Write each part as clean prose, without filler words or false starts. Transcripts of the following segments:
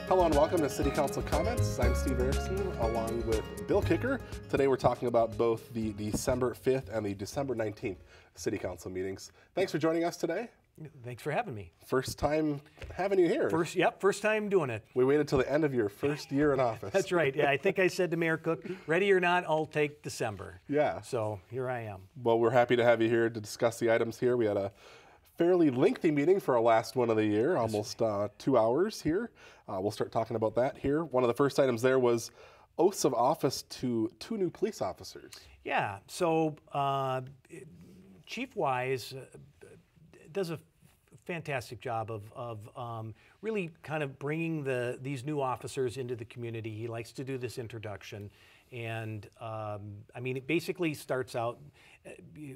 Hello and welcome to City Council Comments. I'm Steve Erickson along with Bill Kicker. Today we're talking about both the December 5th and the December 19th City Council meetings. Thanks for joining us today. Thanks for having me. First time having you here. First time doing it. We waited till the end of your first year in office. That's right. Yeah, I think I said to Mayor Cook, ready or not, I'll take December. Yeah. So here I am. Well, we're happy to have you here to discuss the items here. We had a fairly lengthy meeting for our last one of the year, almost 2 hours here. We'll start talking about that here. One of the first items there was oaths of office to 2 new police officers. Yeah, so Chief Wise does a fantastic job of really kind of bringing these new officers into the community. He likes to do this introduction. And I mean, it basically starts out,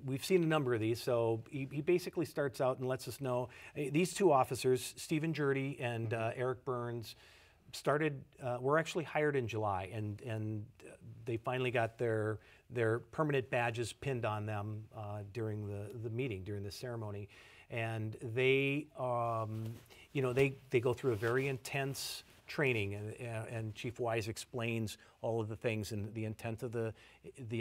we've seen a number of these, so he basically starts out and lets us know, these 2 officers, Stephen Jurdy and Eric Burns, were actually hired in July, and they finally got their permanent badges pinned on them during the meeting, during the ceremony. And they, they go through a very intense training, and Chief Wise explains all of the things, and the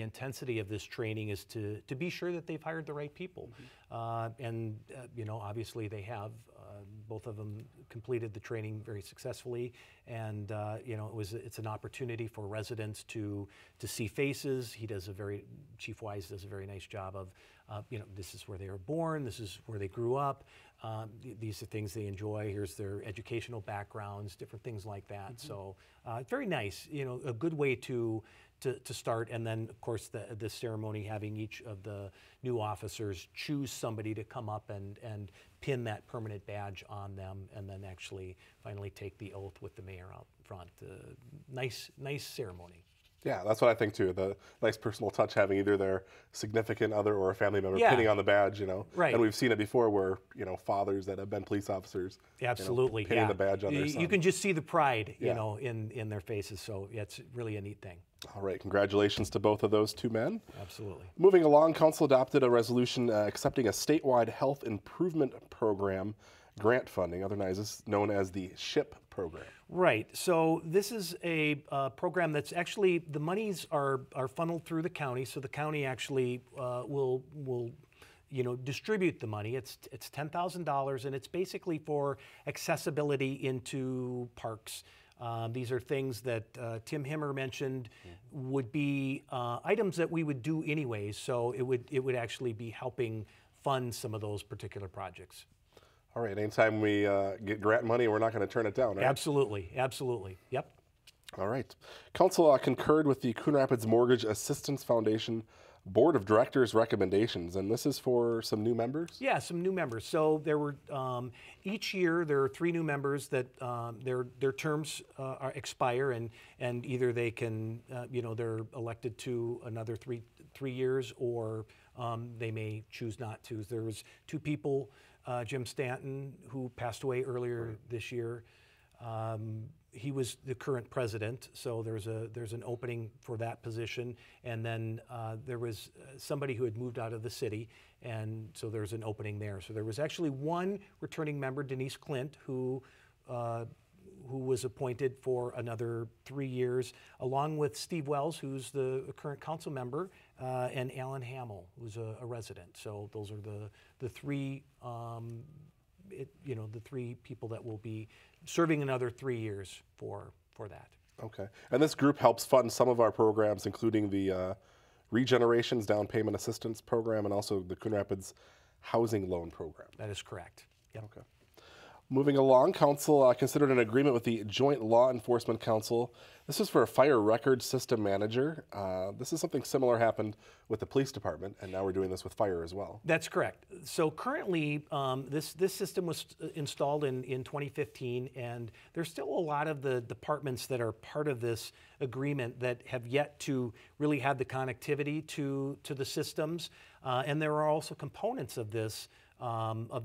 intensity of this training is to be sure that they've hired the right people. Obviously they have. Both of them completed the training very successfully, and it's an opportunity for residents to see faces. Chief Wise does a very nice job of, this is where they were born, this is where they grew up, these are things they enjoy, here's their educational backgrounds, different things like that. So it's very nice, a good way to start. And then of course the ceremony, having each of the new officers choose somebody to come up and pin that permanent badge on them, and then actually finally take the oath with the mayor out front. Nice ceremony. Yeah, that's what I think too. The nice personal touch, having either their significant other or a family member pinning on the badge, Right. And we've seen it before where, fathers that have been police officers, absolutely, pinning the badge on their son. You can just see the pride, in their faces. So it's really a neat thing. All right, congratulations to both of those 2 men. Absolutely. Moving along, Council adopted a resolution accepting a statewide health improvement program grant funding, otherwise known as the SHIP program. Right. So this is a program that's actually, the monies are funneled through the county. So the county actually will distribute the money. It's $10,000, and it's basically for accessibility into parks. These are things that Tim Himmer mentioned would be items that we would do anyways. So it would actually be helping fund some of those particular projects. All right, anytime we get grant money, we're not going to turn it down, right? Absolutely, yep. All right. Council concurred with the Coon Rapids Mortgage Assistance Foundation Board of Directors recommendations, and this is for some new members? Yeah, some new members. So there were, each year there are 3 new members that their terms expire, and either they can, they're elected to another three years, or they may choose not to. There was 2 people, Jim Stanton, who passed away earlier this year. He was the current president, so there's an opening for that position. And then there was somebody who had moved out of the city, and so there's an opening there. So there was actually 1 returning member, Denise Clint, who was appointed for another 3 years, along with Steve Wells, who's the current council member, and Alan Hamill, who's a resident. So those are the 3, the 3 people that will be serving another 3 years for that. Okay, and this group helps fund some of our programs, including the Regenerations Down Payment Assistance Program and also the Coon Rapids Housing Loan Program. That is correct. Yep. Okay. Moving along, Council considered an agreement with the Joint Law Enforcement Council. This is for a fire record system manager. This is something similar happened with the police department, and now we're doing this with fire as well. That's correct. So currently, this system was installed in 2015, and there's still a lot of the departments that are part of this agreement that have yet to really have the connectivity to the systems. And there are also components of this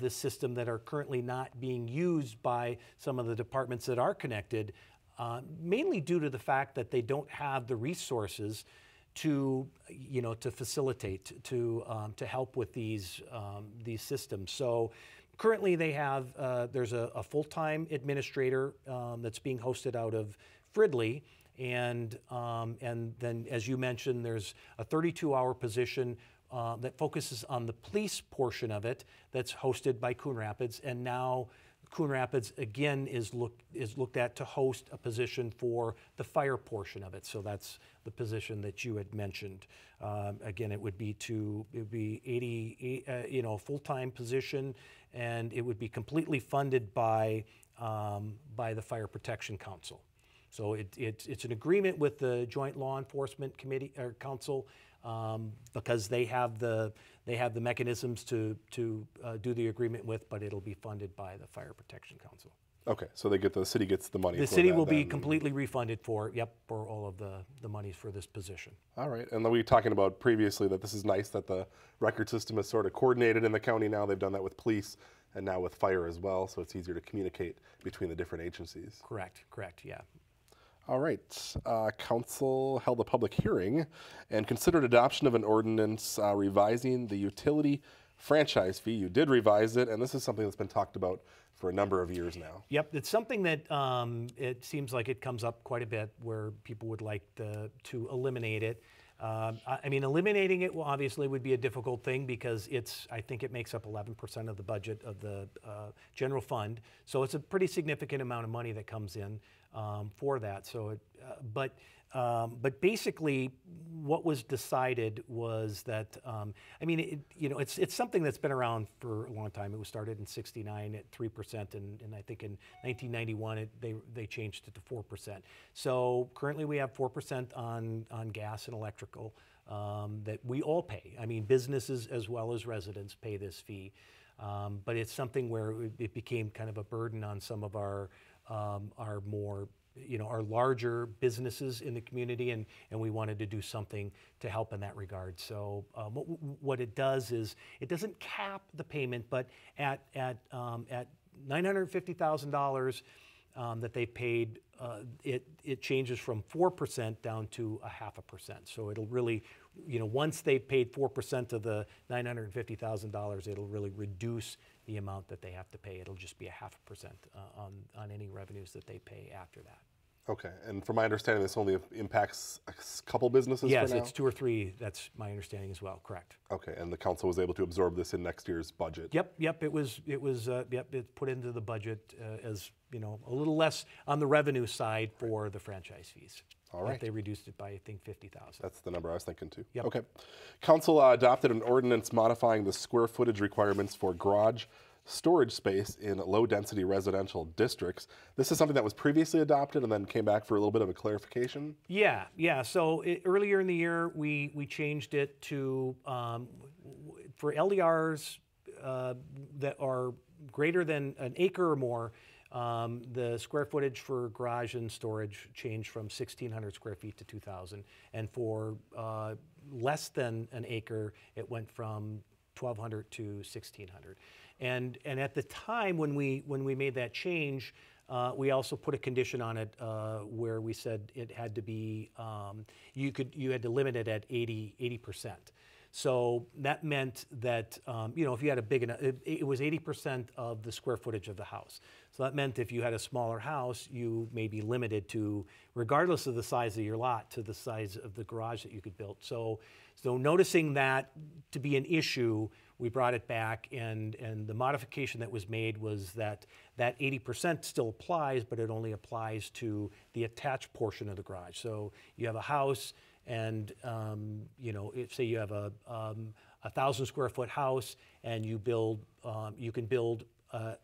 system that are currently not being used by some of the departments that are connected, mainly due to the fact that they don't have the resources to facilitate, to help with these systems. So Currently, they have there's a full-time administrator that's being hosted out of Fridley, and then, as you mentioned, there's a 32-hour position that focuses on the police portion of it that's hosted by Coon Rapids, and now Coon Rapids again is looked at to host a position for the fire portion of it. So that's the position that you had mentioned. Again, it would be 80, a full-time position, and it would be completely funded by the Fire Protection Council. So it's an agreement with the Joint Law Enforcement Committee or Council because they have the mechanisms to do the agreement with, but it'll be funded by the Fire Protection Council. Okay, so the city gets the money. The city will be completely refunded for all of the monies for this position. All right, and then we were talking about previously that this is nice that the record system is sort of coordinated in the county now. They've done that with police and now with fire as well, so it's easier to communicate between the different agencies. Correct, yeah. All right, council held a public hearing and considered adoption of an ordinance revising the utility franchise fee. You did revise it, and this is something that's been talked about for a number of years now. Yep, it's something that it seems like it comes up quite a bit where people would like to eliminate it. I mean, eliminating it obviously would be a difficult thing because I think it makes up 11% of the budget of the general fund. So it's a pretty significant amount of money that comes in for that. So, but basically, what was decided was that I mean, it's something that's been around for a long time. It was started in '69 at 3%, and I think in 1991 they changed it to 4%. So currently we have 4% on gas and electrical that we all pay. I mean, businesses as well as residents pay this fee, but it's something where it became kind of a burden on some of our more, our larger businesses in the community, and we wanted to do something to help in that regard. So what it does is it doesn't cap the payment, but at $950,000 that they paid, it changes from 4% down to 0.5%. So it'll really, once they've paid 4% of the $950,000, it'll really reduce the amount that they have to pay. It'll just be 0.5% on any revenues that they pay after that. Okay, and from my understanding, this only impacts a couple businesses yes, for now? It's 2 or 3. That's my understanding as well. Correct. Okay, and the council was able to absorb this in next year's budget? Yep. It's put into the budget as, a little less on the revenue side for the franchise fees. All right. They reduced it by, I think, 50,000. That's the number I was thinking too. Yep. Okay. Council adopted an ordinance modifying the square footage requirements for garage storage space in low-density residential districts. This is something that was previously adopted and then came back for a little bit of a clarification? Yeah. So earlier in the year, we changed it to, for LDRs that are greater than an acre or more, the square footage for garage and storage changed from 1,600 square feet to 2,000. And for less than an acre, it went from 1,200 to 1,600. And at the time when we made that change, we also put a condition on it where we said it had to be you had to limit it at 80%. So that meant that if you had a big enough, it was 80% of the square footage of the house. So that meant if you had a smaller house, you may be limited to, regardless of the size of your lot, to the size of the garage that you could build. So noticing that to be an issue, we brought it back, and the modification that was made was that 80% still applies, but it only applies to the attached portion of the garage. So you have a house, and say you have a 1,000 square foot house, and you can build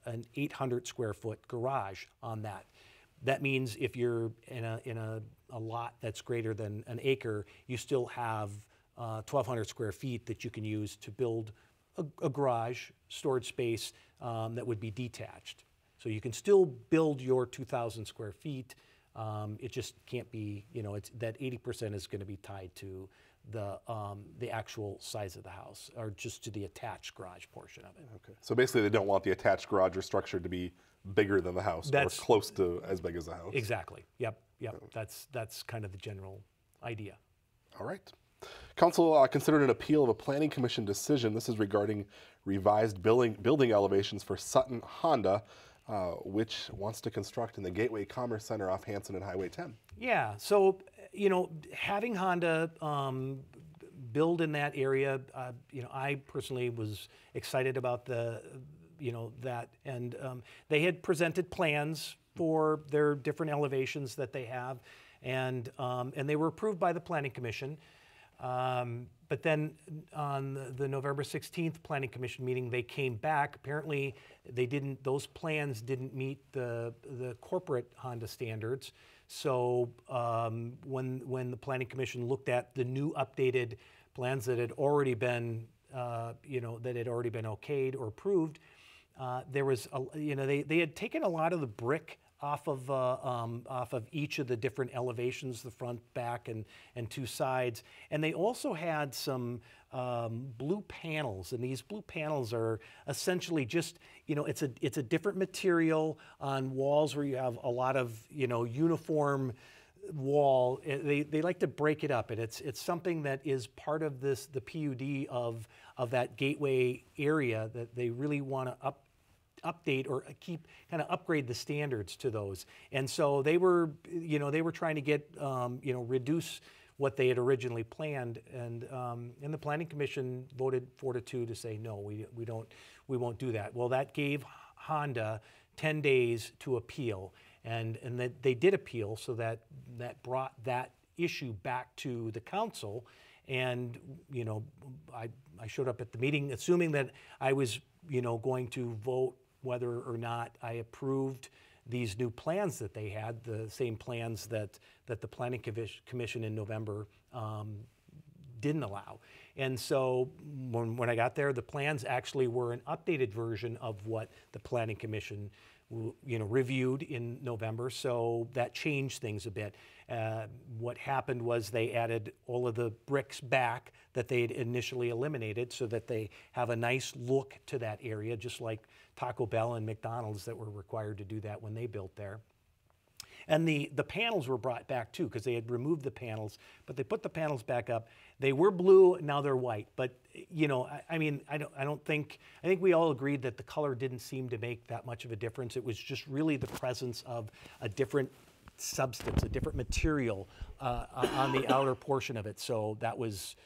an 800 square foot garage on that. That means if you're in a lot that's greater than an acre, you still have 1,200 square feet that you can use to build a garage storage space that would be detached. So you can still build your 2,000 square feet. It just can't be, it's that 80% is going to be tied to the actual size of the house, or just to the attached garage portion of it. Okay. So basically, they don't want the attached garage or structure to be bigger than the house, or close to as big as the house. Exactly. Yep. That's kind of the general idea. All right. Council considered an appeal of a planning commission decision. This is regarding revised building elevations for Sutton Honda, which wants to construct in the Gateway Commerce Center off Hanson and Highway 10. Yeah, so, having Honda build in that area, I personally was excited about that. And they had presented plans for their different elevations that they have, and they were approved by the Planning Commission. But then on the November 16th Planning Commission meeting, they came back. Apparently, those plans didn't meet the corporate Honda standards. So when the Planning Commission looked at the new updated plans that had already been, okayed or approved, there was, they had taken a lot of the brick off of each of the different elevations, the front, back, and two sides. And they also had some blue panels, and these blue panels are essentially just, it's a different material on walls where you have a lot of, uniform wall. They like to break it up, and it's something that is part of the PUD of that gateway area that they really want to update or upgrade the standards to those. And so they were trying to get, reduce what they had originally planned, and the Planning Commission voted 4-2 to say no, we won't do that. Well, that gave Honda 10 days to appeal, and that they did appeal, so that brought that issue back to the council. And I showed up at the meeting assuming that I was going to vote whether or not I approved these new plans that they had, the same plans that the Planning Commission in November didn't allow. And so when I got there, the plans actually were an updated version of what the Planning Commission reviewed in November, so that changed things a bit. What happened was they added all of the bricks back that they had initially eliminated, so that they have a nice look to that area, just like Taco Bell and McDonald's that were required to do that when they built there. And the panels were brought back too, because they had removed the panels, but they put the panels back up. They were blue, now they're white. But I think we all agreed that the color didn't seem to make that much of a difference. It was just really the presence of a different substance, a different material on the outer portion of it. So that was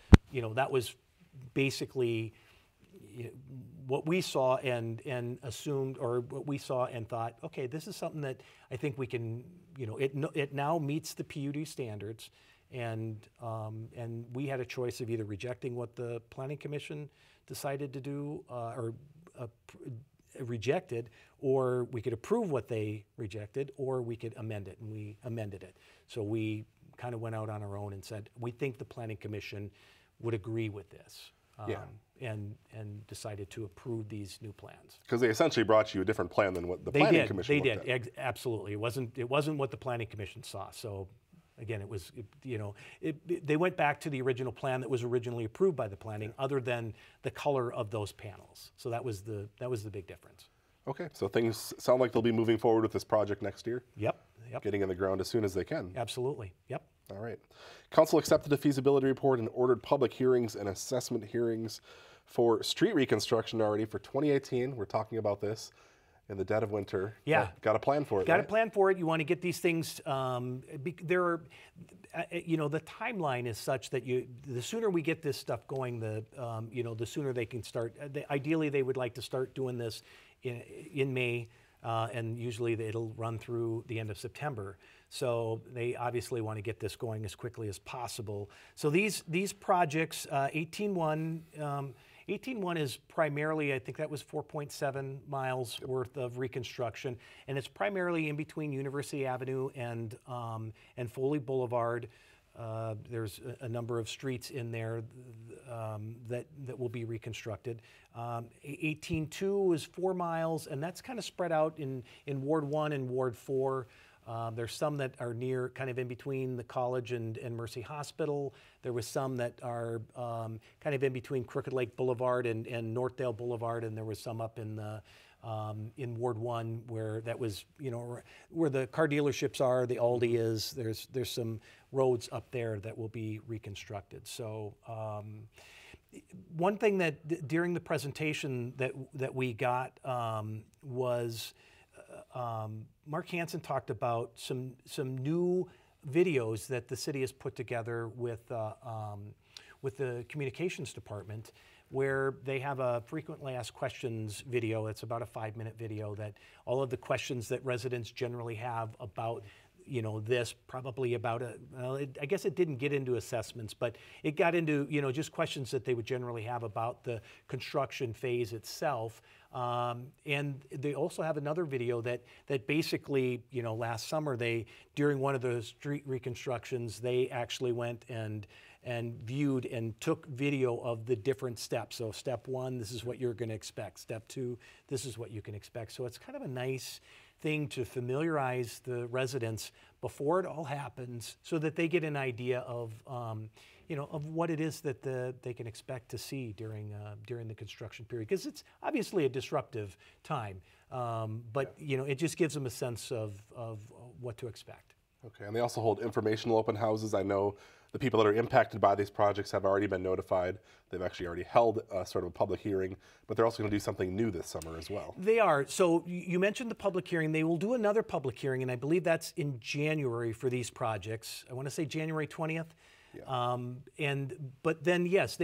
basically what we saw and assumed, or what we saw and thought, okay, this is something that I think we can, it now meets the PUD standards, and we had a choice of either rejecting what the Planning Commission decided to do, or rejected, or we could approve what they rejected, or we could amend it, and we amended it. So we kind of went out on our own and said, we think the Planning Commission would agree with this. And decided to approve these new plans. Because they essentially brought you a different plan than what the Planning Commission looked at. They did, absolutely. It wasn't what the Planning Commission saw. So again, it was, they went back to the original plan that was originally approved by the planning, other than the color of those panels. So that was the big difference. Okay, so things sound like they'll be moving forward with this project next year? Yep. Getting in the ground as soon as they can. Absolutely, yep. All right. Council accepted the feasibility report and ordered public hearings and assessment hearings for street reconstruction already for 2018. We're talking about this in the dead of winter. Yeah. Got a plan for it, Got right? a plan for it. You want to get these things, the timeline is such that the sooner we get this stuff going, the sooner they can start. Ideally, they would like to start doing this in May, and usually it'll run through the end of September. So they obviously want to get this going as quickly as possible. So these projects, 18-1 is primarily, I think that was 4.7 miles worth of reconstruction, and it's primarily in between University Avenue and Foley Boulevard. There's a number of streets in there that will be reconstructed. 18-2 is 4 miles, and that's kind of spread out in Ward 1 and Ward 4. There's some that are near, kind of in between the college and Mercy Hospital. There was some that are kind of in between Crooked Lake Boulevard and Northdale Boulevard, and there was some up in Ward 1 where that was, where the car dealerships are, the Aldi is. There's some roads up there that will be reconstructed. So one thing that during the presentation that we got was Mark Hansen talked about some new videos that the city has put together with the communications department, where they have a frequently asked questions video. It's about a 5-minute video that all of the questions that residents generally have about this, probably about I guess it didn't get into assessments, but it got into, just questions that they would generally have about the construction phase itself. And they also have another video that basically, last summer, during one of the street reconstructions, they actually went and viewed and took video of the different steps. So step 1, this is what you're going to expect. Step 2, this is what you can expect. So it's kind of a nice thing to familiarize the residents before it all happens, so that they get an idea of of what it is that they can expect to see during the construction period, because it's obviously a disruptive time, but it just gives them a sense of what to expect. Okay, and they also hold informational open houses. I know the people that are impacted by these projects have already been notified. They've actually already held sort of a public hearing, but they're also going to do something new this summer as well. They are. So you mentioned the public hearing. They will do another public hearing, and I believe that's in January for these projects. I want to say January 20th. Yeah. But then, yes,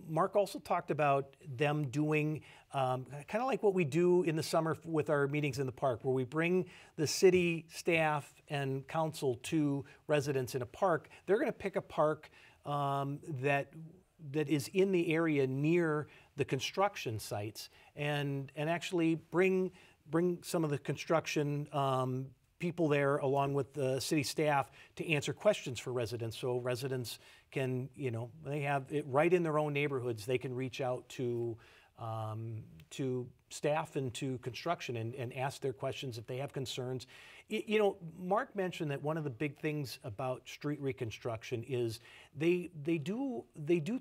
Mark also talked about them doing kind of like what we do in the summer with our meetings in the park, where we bring the city staff and council to residents in a park. They're going to pick a park that is in the area near the construction sites, and actually bring some of the construction people there, along with the city staff, to answer questions for residents. So residents can, they have it right in their own neighborhoods. They can reach out to staff and to construction and ask their questions if they have concerns. Mark mentioned that one of the big things about street reconstruction is they do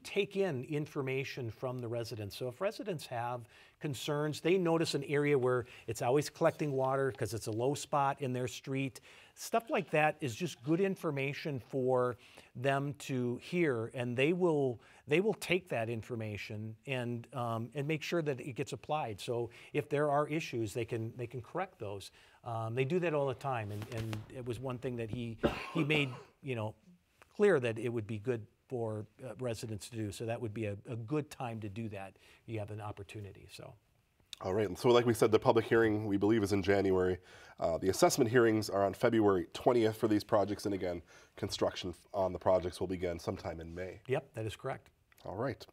take in information from the residents. So if residents have concerns, they notice an area where it's always collecting water because it's a low spot in their street. Stuff like that is just good information for them to hear, and they will take that information and make sure that it gets applied. So if there are issues, they can correct those. They do that all the time, and it was one thing that he made clear that it would be good for residents to do. So that would be a good time to do that. You have an opportunity. So. All right. So like we said, the public hearing, we believe, is in January. The assessment hearings are on February 20th for these projects. And again, construction on the projects will begin sometime in May. Yep, that is correct. All right.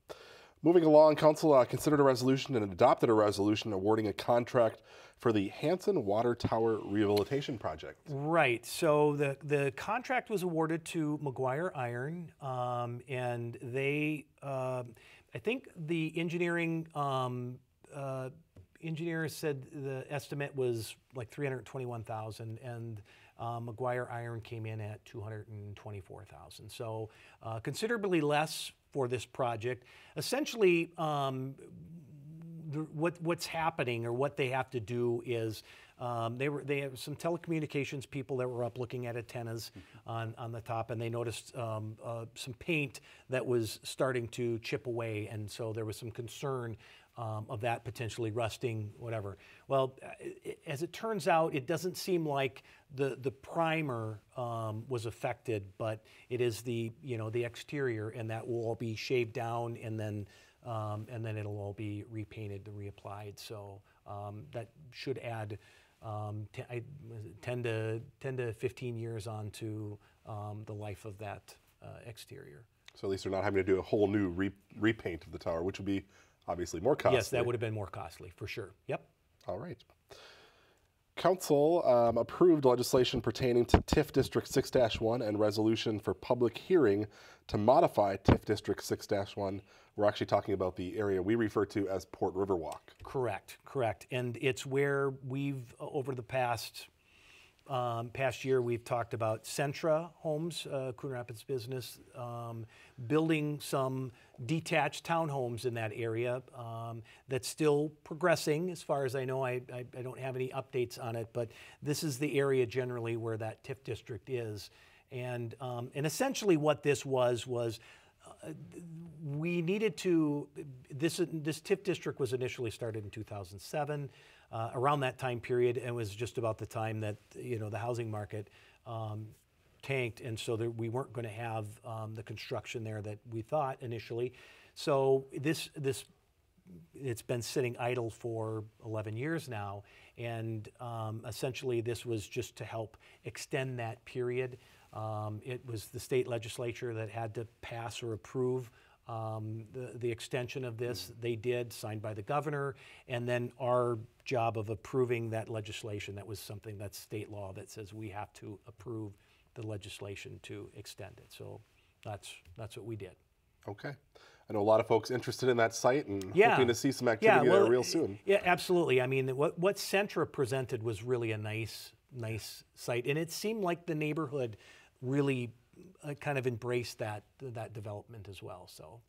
Moving along, Council considered a resolution and adopted a resolution awarding a contract for the Hanson Water Tower Rehabilitation Project. Right. So the contract was awarded to McGuire Iron, and they, I think the engineering engineer said the estimate was like $321,000, and McGuire Iron came in at $224,000. So considerably less for this project. Essentially, what's happening, or what they have to do, is they have some telecommunications people that were up looking at antennas on the top, and they noticed some paint that was starting to chip away, and so there was some concern of that potentially rusting, whatever. Well, as it turns out, it doesn't seem like the primer was affected, but it is the exterior, and that will all be shaved down, and then it'll all be repainted and reapplied. So that should add 10 to 15 years onto the life of that exterior. So at least they're not having to do a whole new repaint of the tower, which would be obviously more costly. Yes, that would have been more costly, for sure. Yep. All right. Council approved legislation pertaining to TIF District 6-1 and resolution for public hearing to modify TIF District 6-1. We're actually talking about the area we refer to as Port Riverwalk. Correct. And it's where we've, over the past past year, we've talked about Centra Homes, Coon Rapids business, building some detached townhomes in that area. That's still progressing, as far as I know. I don't have any updates on it, but this is the area generally where that TIF district is. And essentially what this was we needed to, this TIF district was initially started in 2007, around that time period, and was just about the time that, you know, the housing market tanked, and so we weren't going to have the construction there that we thought initially. So it's been sitting idle for 11 years now, and essentially this was just to help extend that period. It was the state legislature that had to pass or approve the extension of this. They did, signed by the governor, and then our job of approving that legislation. That was something that's state law that says we have to approve the legislation to extend it. So that's what we did. Okay. I know a lot of folks interested in that site and hoping to see some activity there real soon. Yeah, absolutely. I mean, what Centra presented was really a nice site, and it seemed like the neighborhood really kind of embraced that development as well. So,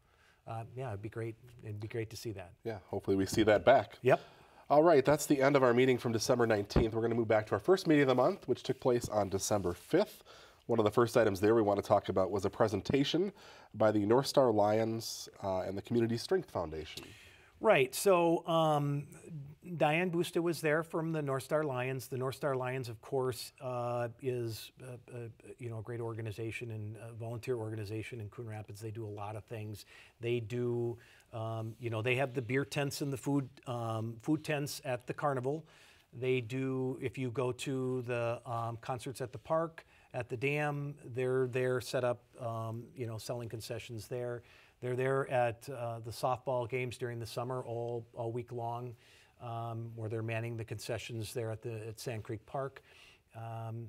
yeah, it'd be great. It'd be great to see that. Yeah, hopefully we see that back. Yep. All right, that's the end of our meeting from December 19th. We're going to move back to our first meeting of the month, which took place on December 5th. One of the first items there we want to talk about was a presentation by the North Star Lions and the Community Strength Foundation. Right. So Diane Busta was there from the North Star Lions. The North Star Lions, of course, is a great organization and a volunteer organization in Coon Rapids. They do a lot of things. They do, they have the beer tents and the food tents at the carnival. They do, if you go to the concerts at the park, at the dam, they're there set up, selling concessions there. They're there at the softball games during the summer all week long, where they're manning the concessions there at Sand Creek Park.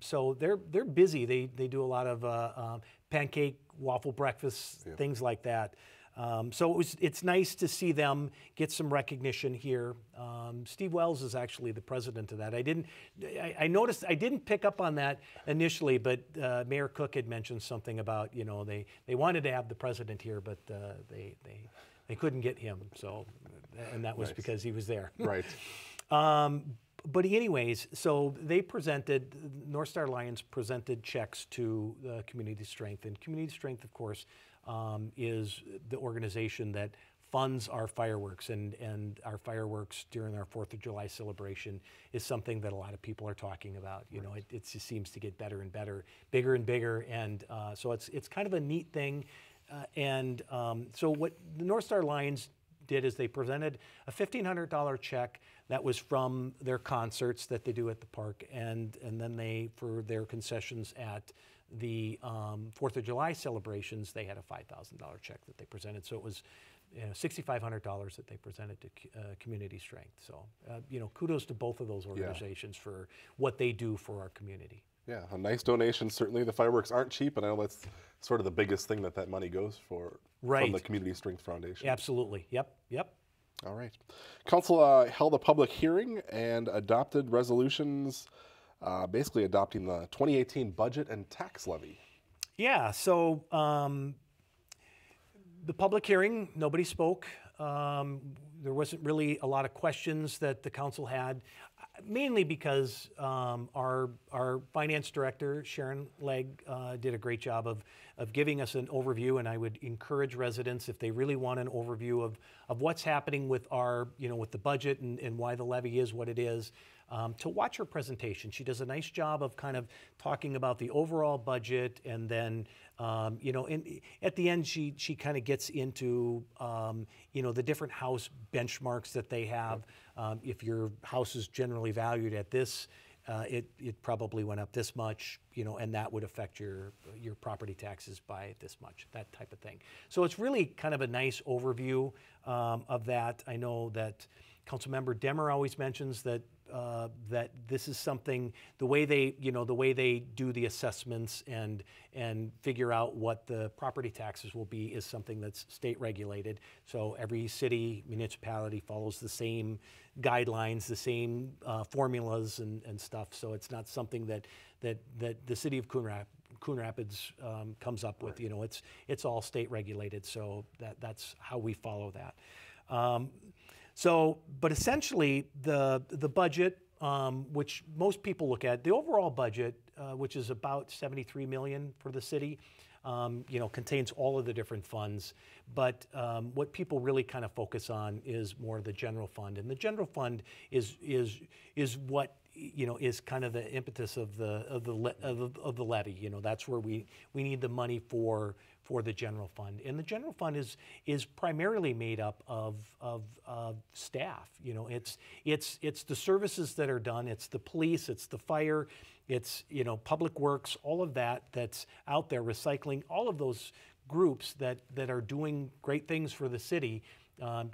So they're busy. They do a lot of pancake, waffle breakfasts, things like that. So it's nice to see them get some recognition here. Steve Wells is actually the president of that. I noticed, I didn't pick up on that initially, but Mayor Cook had mentioned something about, they wanted to have the president here, but they couldn't get him. So, and that was because he was there. Right. But anyways, so they presented, North Star Lions presented checks to Community Strength. And Community Strength, of course, is the organization that funds our fireworks, and our fireworks during our 4th of July celebration is something that a lot of people are talking about. It just seems to get better and better, bigger and bigger, and so it's kind of a neat thing. So what the North Star Lions did is they presented a $1,500 check that was from their concerts that they do at the park, and then for their concessions at the 4th of July celebrations, they had a $5,000 check that they presented. So it was $6,500 that they presented to Community Strength. So, kudos to both of those organizations for what they do for our community. Yeah, a nice donation. Certainly the fireworks aren't cheap, and I know that's sort of the biggest thing that money goes for from the Community Strength Foundation. Absolutely. Yep. All right. Council held a public hearing and adopted resolutions basically adopting the 2018 budget and tax levy. Yeah, so the public hearing, nobody spoke. There wasn't really a lot of questions that the council had, mainly because our finance director, Sharon Legg, did a great job of giving us an overview, and I would encourage residents, if they really want an overview of what's happening with our, with the budget and why the levy is what it is, to watch her presentation. She does a nice job of kind of talking about the overall budget, and then, at the end, she kind of gets into, the different house benchmarks that they have. If your house is generally valued at this, it probably went up this much, and that would affect your property taxes by this much, that type of thing. So it's really kind of a nice overview of that. I know that Councilmember Demmer always mentions that that this is something, the way they do the assessments and figure out what the property taxes will be is something that's state regulated. So every city, municipality follows the same guidelines, the same formulas and stuff. So it's not something that the city of Coon Rapids comes up with. You know, it's all state regulated. So that's how we follow that. But essentially, the budget, which most people look at, the overall budget, which is about $73 million for the city, you know, contains all of the different funds. But what people really kind of focus on is more the general fund, and the general fund is what, you know, is kind of the impetus of the levy. You know, that's where we need the money for the general fund, and the general fund is primarily made up of staff. You know, it's the services that are done. It's the police. It's the fire. It's, you know, public works. All of that's out there, recycling. All of those groups that are doing great things for the city,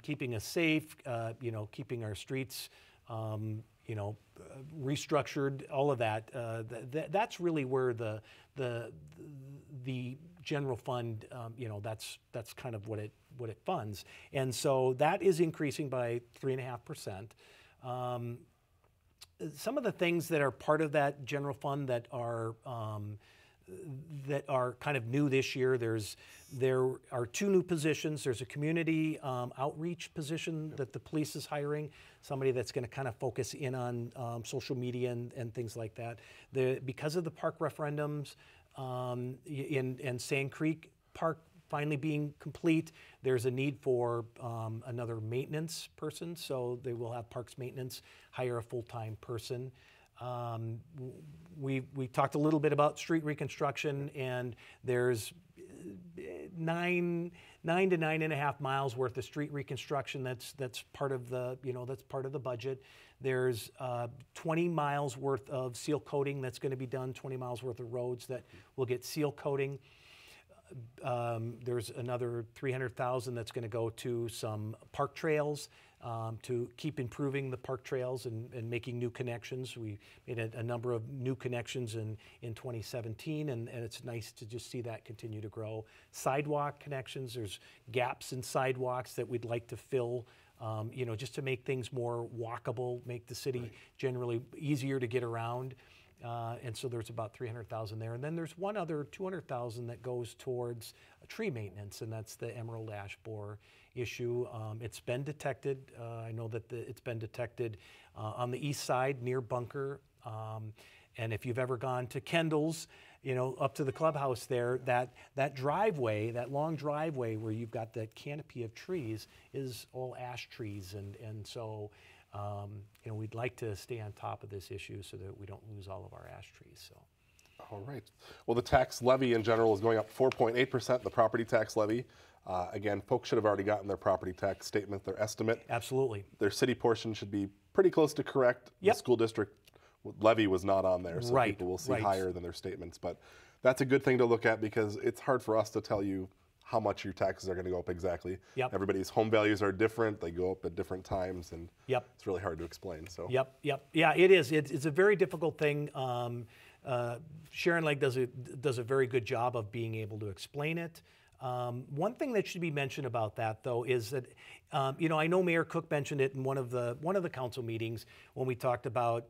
keeping us safe. You know, keeping our streets. You know, restructured, all of that. That's really where the general fund, you know, that's kind of what it funds, and so that is increasing by 3.5%. Some of the things that are part of that general fund that are kind of new this year. There are 2 new positions. There's a community outreach position that the police is hiring, somebody that's going to kind of focus in on social media and things like that. Because of the park referendums and Sand Creek Park finally being complete, there's a need for another maintenance person, so they will have parks maintenance hire a full-time person. We talked a little bit about street reconstruction, and there's 9 to 9.5 miles worth of street reconstruction that's part of the, you know, that's part of the budget. There's 20 miles worth of seal coating that's going to be done, 20 miles worth of roads that will get seal coating. There's another $300,000 that's going to go to some park trails to keep improving the park trails and making new connections. We made a number of new connections in 2017, and it's nice to just see that continue to grow. Sidewalk connections, there's gaps in sidewalks that we'd like to fill, you know, just to make things more walkable, make the city generally easier to get around. And so there's about $300,000 there. And then there's one other $200,000 that goes towards tree maintenance, and that's the emerald ash borer issue. It's been detected. I know that it's been detected on the east side near Bunker. And if you've ever gone to Kendall's, you know, up to the clubhouse there, that driveway, that long driveway where you've got that canopy of trees is all ash trees. And so, you know, we'd like to stay on top of this issue so that we don't lose all of our ash trees. So. All right. Well, the tax levy in general is going up 4.8%, the property tax levy. Again, folks should have already gotten their property tax statement, their estimate. Absolutely. Their city portion should be pretty close to correct. Yep. The school district levy was not on there, so people will see higher than their statements. But that's a good thing to look at, because it's hard for us to tell you how much your taxes are going to go up exactly. Yep. Everybody's home values are different. They go up at different times, and it's really hard to explain. So. Yep. Yeah, it is. It's a very difficult thing. Sharon Lake does a very good job of being able to explain it. One thing that should be mentioned about that, though, is that you know, I know Mayor Cook mentioned it in one of the council meetings when we talked about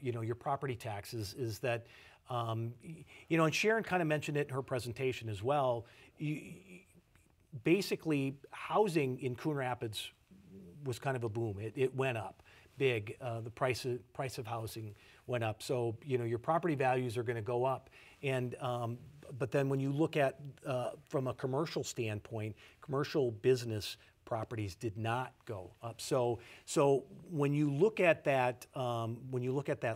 you know, your property taxes. Is that you know, and Sharon kind of mentioned it in her presentation as well. Basically, housing in Coon Rapids was kind of a boom. It went up big. The price of housing went up. So, you know, your property values are going to go up. And but then when you look at from a commercial standpoint, commercial business properties did not go up. So when you look at that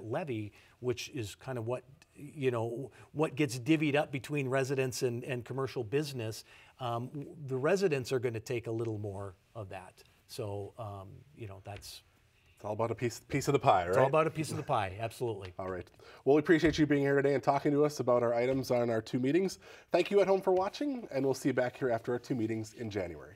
levy, which is kind of what, you know, what gets divvied up between residents and commercial business, the residents are going to take a little more of that. So, you know, it's all about a piece of the pie, right? It's all about a piece of the pie, absolutely. All right. Well, we appreciate you being here today and talking to us about our items on our 2 meetings. Thank you at home for watching, and we'll see you back here after our 2 meetings in January.